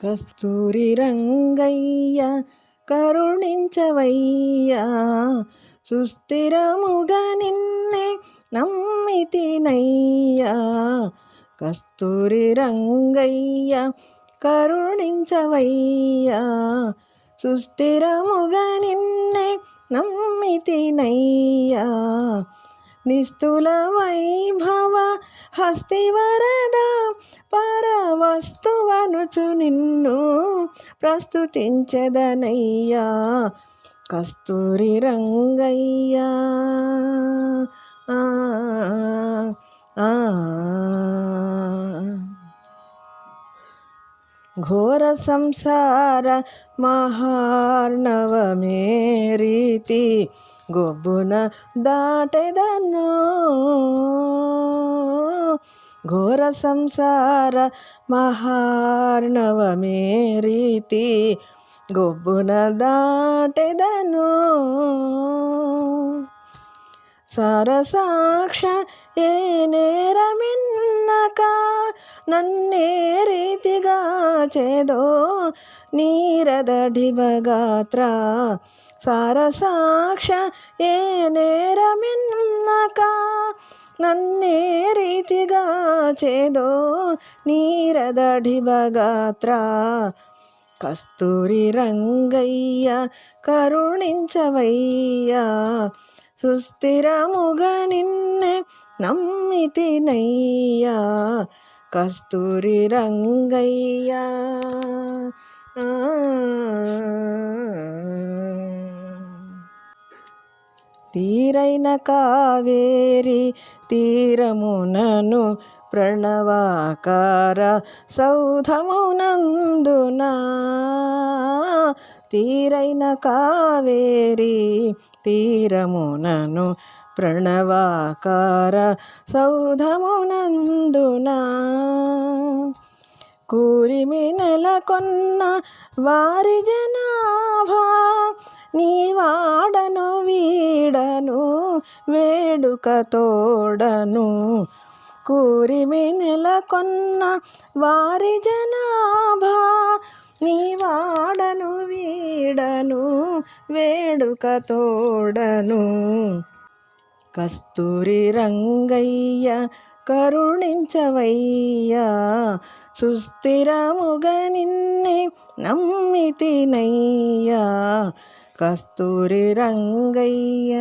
కస్తూరి రంగయ్య కరుణించవయ్యా, సుస్థిరముగా నిన్నే నమ్మితినయ్యా. కస్తూరి రంగయ్య కరుణించవయ్యా, సుస్థిరముగా నిన్నే నమ్మితినయ్యా. నిస్తుల వైభవ హస్తివరద పరవస్తువనుచు నిన్ను ప్రస్తుతించెదనయ్యా. కస్తూరి రంగయ్య ఘోర సంసార మహార్ణవమే రీతి గొబ్బున దాటెదను. ఘోర సంసార మహార్ణవమే రీతి గొబ్బున దాటెదను. సరసాక్ష ఏ నేరమిన్నక నన్నే రీతిగా చేదో నీరదడివగాత్ర. సరసాక్ష ఏ నేరమిన్నక నన్నే రీతిగా చేదో నీరదడివగాత్ర. కస్తూరి రంగయ్య కరుణించవయ్యా, సుస్థిరముగా నిన్నే నమ్మితినయ్యా. కస్తూరి రంగయ్య తీరైన కావేరి తీరమునను ప్రణవాకార సౌధమునందున. తీరైన కావేరి తీరమునను ప్రణవాకార సౌధమునందున. కూరిమి నెలకొన్న వారి జనాభా నీవాడను వీడను వేడుక తోడను. కూరిమి నెలకొన్న వారి జనాభా నీవాడను వీడను వేడుక తోడను. కస్తూరి రంగయ్య కరుణించవయ్యా, సుస్థిరముగా నిన్నే నమ్మితినయ్యా. కస్తూరి రంగయ్య